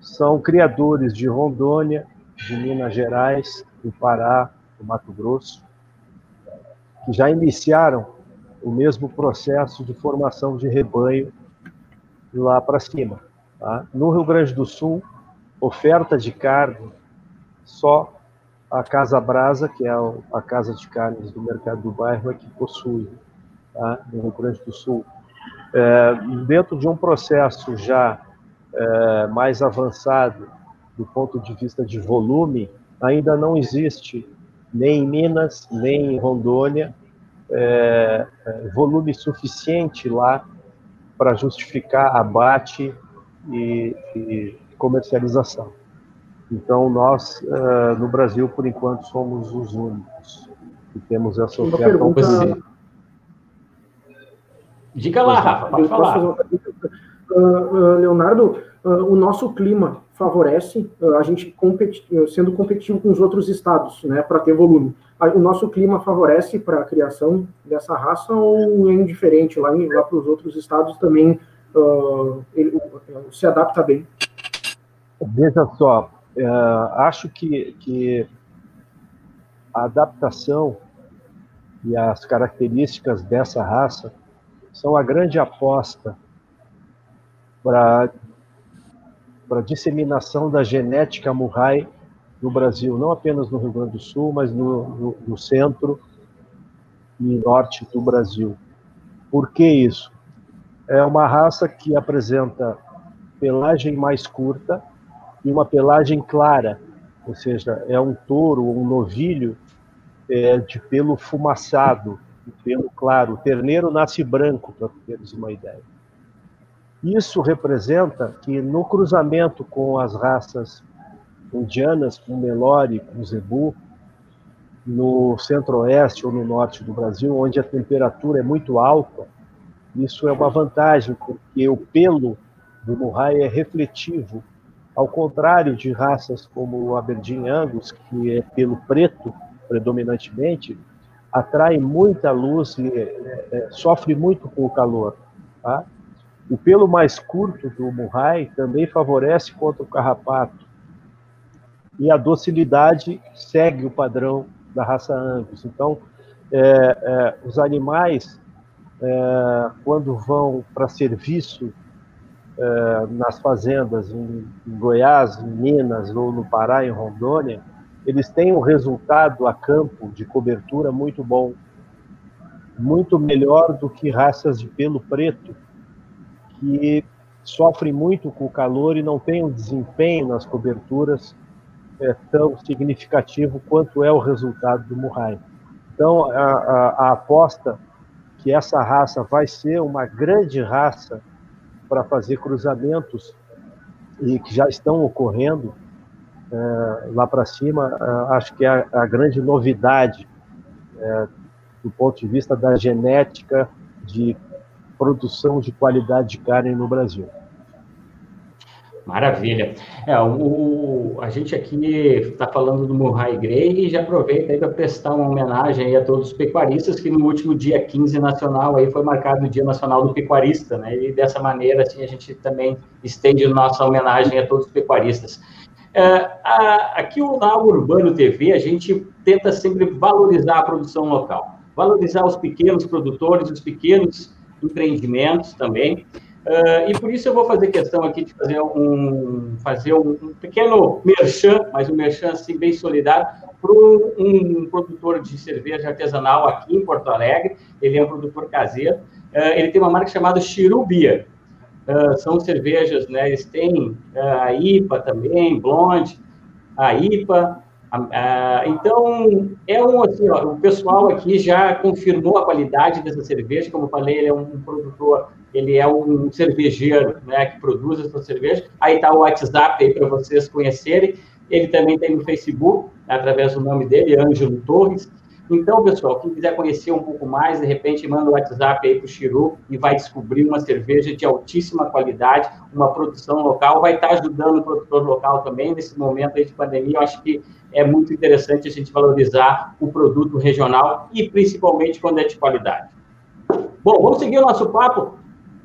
são criadores de Rondônia, de Minas Gerais, do Pará, do Mato Grosso, que já iniciaram o mesmo processo de formação de rebanho lá para cima. Tá? No Rio Grande do Sul, oferta de carne, só a Casa Brasa, que é a casa de carnes do mercado do bairro, é que possui, tá? No Rio Grande do Sul. Dentro de um processo já mais avançado do ponto de vista de volume, ainda não existe, nem em Minas, nem em Rondônia, volume suficiente lá para justificar abate e comercialização. Então, nós, no Brasil, por enquanto, somos os únicos que temos essa oferta. Diga lá, Rafa, pode falar. Leonardo, o nosso clima favorece a gente sendo competitivo com os outros estados, né, para ter volume. O nosso clima favorece para a criação dessa raça ou é indiferente? Lá para os outros estados também ele se adapta bem? Veja só, acho que a adaptação e as características dessa raça são a grande aposta para a disseminação da genética Murray no Brasil, não apenas no Rio Grande do Sul, mas no centro e norte do Brasil. Por que isso? É uma raça que apresenta pelagem mais curta e uma pelagem clara, ou seja, é um touro, um novilho de pelo fumaçado, de pelo claro. O terneiro nasce branco, para termos uma ideia. Isso representa que no cruzamento com as raças indianas, com Nelore, com Zebu, no centro-oeste ou no norte do Brasil, onde a temperatura é muito alta, isso é uma vantagem, porque o pelo do Murray é refletivo, ao contrário de raças como o Aberdeen Angus, que é pelo preto predominantemente, atrai muita luz e sofre muito com o calor. Tá? O pelo mais curto do Murray também favorece contra o carrapato. E a docilidade segue o padrão da raça Angus. Então, os animais, quando vão para serviço nas fazendas em Goiás, em Minas, ou no Pará, em Rondônia, eles têm um resultado a campo de cobertura muito bom, muito melhor do que raças de pelo preto, que sofrem muito com o calor e não têm um desempenho nas coberturas tão significativo quanto é o resultado do Murray. Então, a aposta que essa raça vai ser uma grande raça para fazer cruzamentos e que já estão ocorrendo lá para cima, acho que é a grande novidade do ponto de vista da genética de produção de qualidade de carne no Brasil. Maravilha. A gente aqui está falando do Murray Grey e já aproveita aí para prestar uma homenagem aí a todos os pecuaristas, que no último dia 15 nacional aí foi marcado o Dia Nacional do Pecuarista, né? E dessa maneira assim, a gente também estende nossa homenagem a todos os pecuaristas. Aqui na Urbano TV, a gente tenta sempre valorizar a produção local, valorizar os pequenos produtores, os pequenos empreendimentos também. E por isso eu vou fazer questão aqui de fazer um pequeno merchan, mas um merchan assim, bem solidário, para um produtor de cerveja artesanal aqui em Porto Alegre. Ele é um produtor caseiro. Ele tem uma marca chamada Chiru Beer. São cervejas, né? Eles têm a IPA também, Blonde, a IPA. Então, assim, o pessoal aqui já confirmou a qualidade dessa cerveja. Como eu falei, ele é um produtor, ele é um cervejeiro, né, que produz essa cerveja. Aí está o WhatsApp aí para vocês conhecerem. Ele também tem no Facebook, através do nome dele, Ângelo Torres. Então, pessoal, quem quiser conhecer um pouco mais, de repente, manda o WhatsApp aí para o Chiru e vai descobrir uma cerveja de altíssima qualidade, uma produção local, vai estar ajudando o produtor local também nesse momento aí de pandemia. Eu acho que é muito interessante a gente valorizar o produto regional e principalmente quando é de qualidade. Bom, vamos seguir o nosso papo.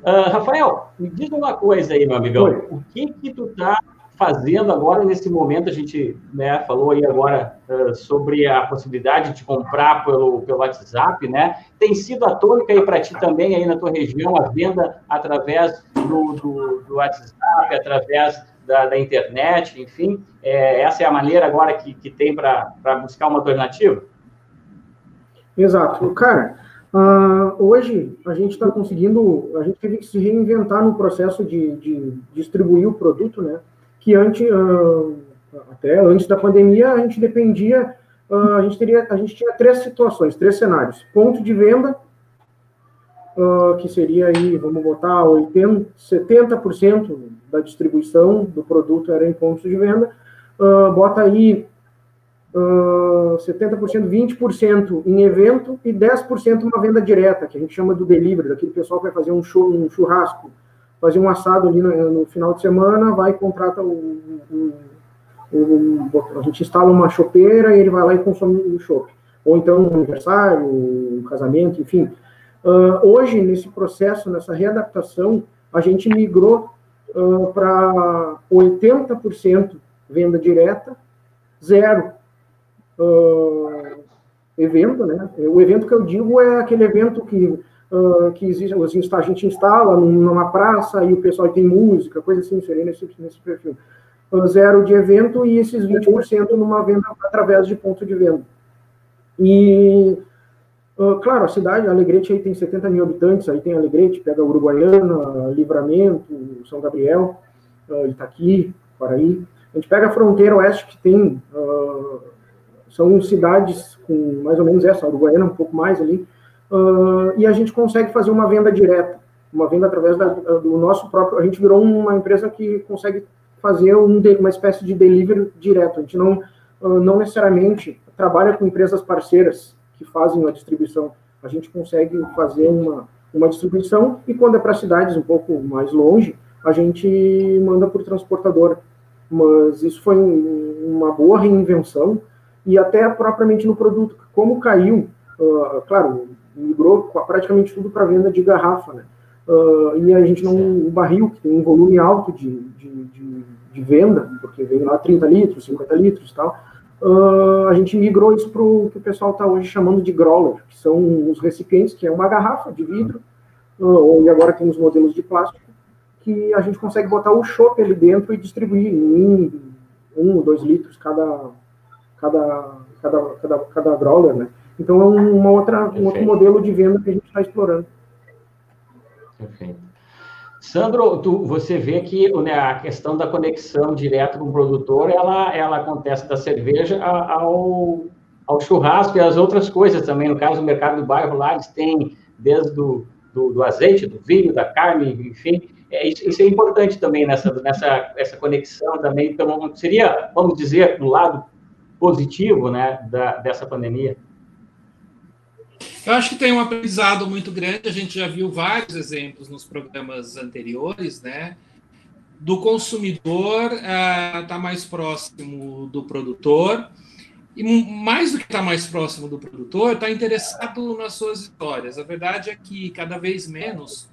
Rafael, me diz uma coisa aí, meu amigão. Oi. O que tu está fazendo agora nesse momento? A gente, né, falou aí agora sobre a possibilidade de comprar pelo WhatsApp, né? Tem sido a tônica aí para ti também aí na tua região, a venda através do WhatsApp, através da internet, enfim. Essa é a maneira agora que tem para buscar uma alternativa? Exato. Cara, hoje a gente está conseguindo, a gente teve que se reinventar no processo de distribuir o produto, né? Que até antes da pandemia, a gente dependia, a gente tinha 3 situações, 3 cenários. Ponto de venda, que seria aí, vamos botar 70% da distribuição do produto era em pontos de venda, bota aí 70%, 20% em evento e 10% uma venda direta, que a gente chama do delivery, daquele pessoal que vai fazer um churrasco, fazer um assado ali no final de semana, vai e contrata a gente instala uma chopeira e ele vai lá e consome o chopp. Ou então um aniversário, um casamento, enfim. Hoje, nesse processo, nessa readaptação, a gente migrou para 80% venda direta, 0 evento, né? O evento que eu digo é aquele evento que existe, a gente instala numa praça e o pessoal tem música, coisa assim, seria nesse perfil. 0 de evento e esses 20% numa venda através de ponto de venda. E, claro, a cidade, a Alegrete, aí tem 70 mil habitantes, aí tem Alegrete, pega Uruguaiana, Livramento, São Gabriel, Itaqui, Paraí. A gente pega a fronteira oeste, que tem, são cidades com mais ou menos essa, Uruguaiana um pouco mais ali, e a gente consegue fazer uma venda direta, uma venda através do nosso próprio... A gente virou uma empresa que consegue fazer uma espécie de delivery direto. A gente não necessariamente trabalha com empresas parceiras que fazem a distribuição. A gente consegue fazer uma distribuição e, quando é para cidades um pouco mais longe, a gente manda por transportador. Mas isso foi uma boa reinvenção e até propriamente no produto. Como caiu, claro, migrou praticamente tudo para venda de garrafa, né? E a gente o barril, que tem um volume alto de venda, porque veio lá 30 litros, 50 litros e tal, a gente migrou isso para o que o pessoal está hoje chamando de growler, que são os recipientes, que é uma garrafa de vidro, e agora tem os modelos de plástico, que a gente consegue botar o chopp ali dentro e distribuir em 1 ou 2 litros cada growler, né? Então é um outro modelo de venda que a gente está explorando. Perfeito. Sandro, você vê que, né, a questão da conexão direta com o produtor, ela acontece da cerveja ao churrasco e as outras coisas também. No caso do mercado do bairro lá, eles têm desde do azeite, do vinho, da carne, enfim. Isso é importante também essa conexão também. Então, seria, vamos dizer, do lado positivo, né, dessa pandemia? Eu acho que tem um aprendizado muito grande, a gente já viu vários exemplos nos programas anteriores, né? Do consumidor estar mais próximo do produtor, e mais do que estar mais próximo do produtor, está interessado nas suas histórias. A verdade é que, cada vez menos,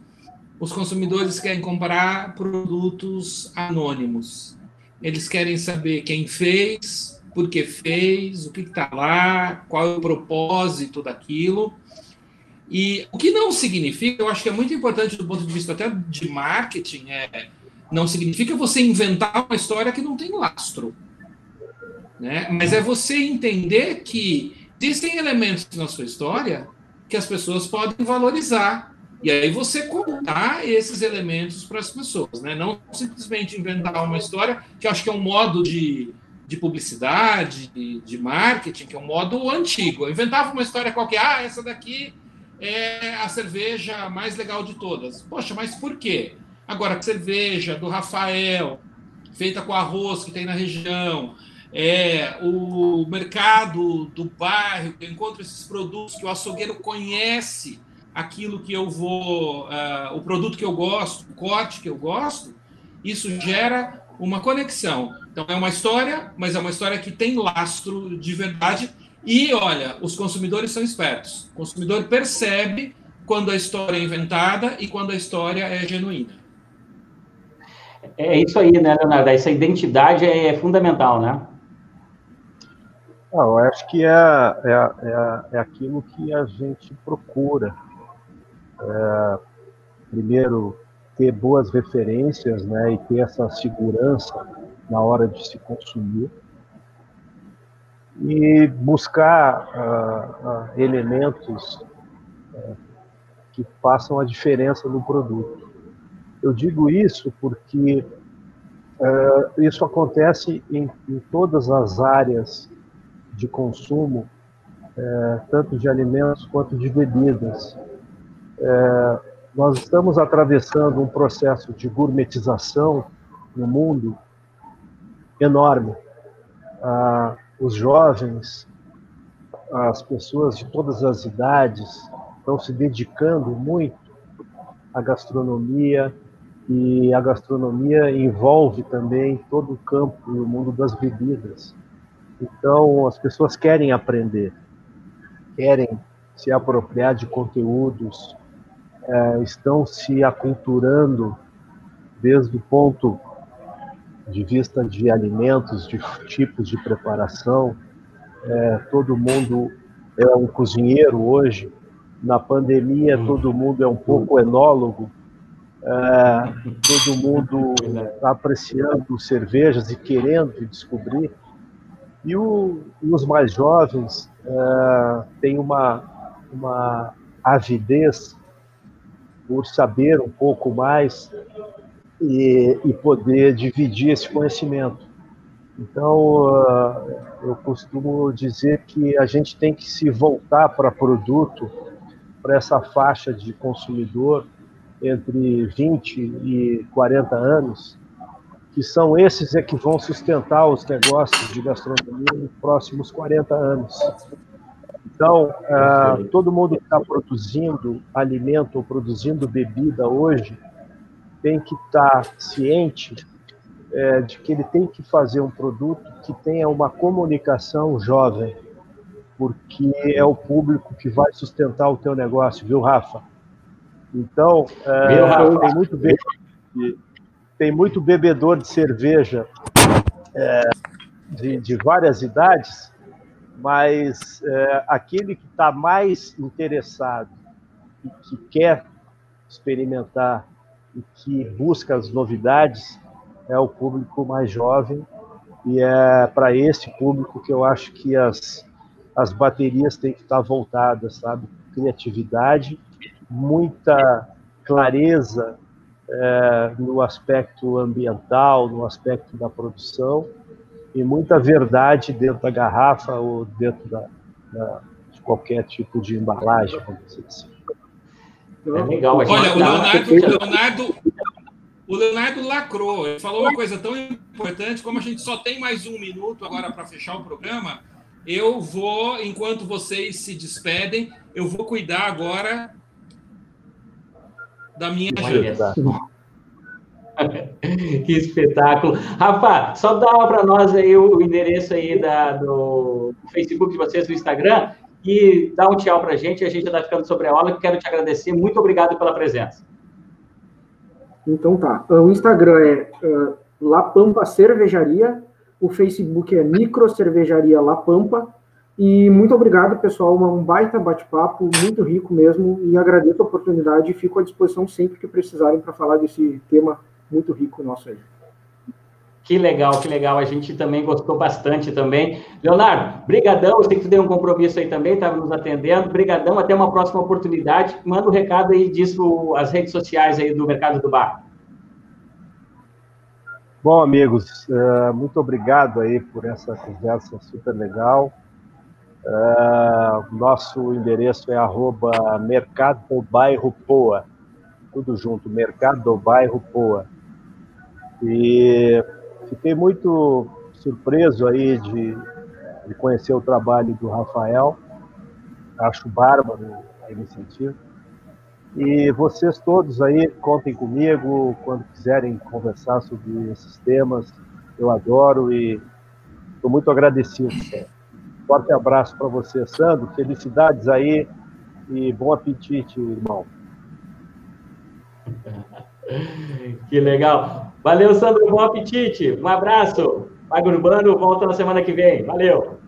os consumidores querem comprar produtos anônimos. Eles querem saber quem fez, por que fez, o que está lá, qual é o propósito daquilo. E o que não significa, eu acho que é muito importante do ponto de vista até de marketing, não significa você inventar uma história que não tem lastro, né? Mas é você entender que existem elementos na sua história que as pessoas podem valorizar. E aí você contar esses elementos para as pessoas, né? Não simplesmente inventar uma história, que eu acho que é um modo de publicidade, de marketing, que é um modo antigo. Eu inventava uma história qualquer, essa daqui é a cerveja mais legal de todas. Poxa, mas por quê? Agora, a cerveja do Rafael, feita com arroz que tem na região, é o mercado do bairro, que eu encontro esses produtos, que o açougueiro conhece aquilo que eu vou, o produto que eu gosto, o corte que eu gosto, isso gera uma conexão. Então, é uma história, mas é uma história que tem lastro de verdade. E, olha, os consumidores são espertos. O consumidor percebe quando a história é inventada e quando a história é genuína. É isso aí, né, Leonardo? Essa identidade é fundamental, né? Eu acho que é aquilo que a gente procura. Primeiro, ter boas referências, né, e ter essa segurança na hora de se consumir. E buscar elementos que façam a diferença no produto. Eu digo isso porque isso acontece em todas as áreas de consumo, tanto de alimentos quanto de bebidas. Nós estamos atravessando um processo de gourmetização no mundo enorme. Os jovens, as pessoas de todas as idades estão se dedicando muito à gastronomia, e a gastronomia envolve também todo o campo e o mundo das bebidas. Então, as pessoas querem aprender, querem se apropriar de conteúdos, estão se aculturando desde o ponto de vista de alimentos, de tipos de preparação. Todo mundo é um cozinheiro hoje. Na pandemia, todo mundo é um pouco enólogo. Todo mundo está apreciando cervejas e querendo descobrir. E os mais jovens têm uma avidez por saber um pouco mais e poder dividir esse conhecimento. Então, eu costumo dizer que a gente tem que se voltar para produto, para essa faixa de consumidor entre 20 e 40 anos, que são esses que vão sustentar os negócios de gastronomia nos próximos 40 anos. Então, todo mundo que está produzindo alimento ou produzindo bebida hoje tem que estar ciente de que ele tem que fazer um produto que tenha uma comunicação jovem, porque é o público que vai sustentar o teu negócio, viu, Rafa? Então, tem muito bebedor de cerveja de várias idades, mas aquele que está mais interessado e que quer experimentar e que busca as novidades é o público mais jovem, e é para esse público que eu acho que as baterias têm que estar voltadas, sabe? Criatividade, muita clareza no aspecto ambiental, no aspecto da produção, e muita verdade dentro da garrafa ou dentro de qualquer tipo de embalagem, vamos dizer assim. É legal. Olha, o Leonardo lacrou. Ele falou uma coisa tão importante, como a gente só tem mais 1 minuto agora para fechar o programa, eu vou, enquanto vocês se despedem, eu vou cuidar agora da minha agenda. Que espetáculo. Rafa, só dá para nós aí o endereço aí do Facebook de vocês, do Instagram, e dá um tchau para a gente já está ficando sobre a aula. Quero te agradecer. Muito obrigado pela presença. Então tá. O Instagram é La Pampa Cervejaria, o Facebook é Micro Cervejaria La Pampa, e muito obrigado, pessoal, um baita bate-papo, muito rico mesmo, e agradeço a oportunidade e fico à disposição sempre que precisarem para falar desse tema muito rico nosso aí. Que legal, a gente também gostou bastante também. Leonardo, brigadão, eu sei que tu deu um compromisso aí também, estava nos atendendo, brigadão, até uma próxima oportunidade, manda um recado aí disso, as redes sociais aí do Mercado do Bar. Bom, amigos, muito obrigado aí por essa conversa super legal. Nosso endereço é @mercadobairropoa, tudo junto, Mercadobairropoa. E fiquei muito surpreso aí de conhecer o trabalho do Rafael. Acho bárbaro a iniciativa. E vocês todos aí, contem comigo quando quiserem conversar sobre esses temas. Eu adoro e estou muito agradecido. Forte abraço para você, Sandro. Felicidades aí e bom apetite, irmão. Que legal. Valeu, Sandro. Bom apetite. Um abraço. Pago Urbano volta na semana que vem. Valeu.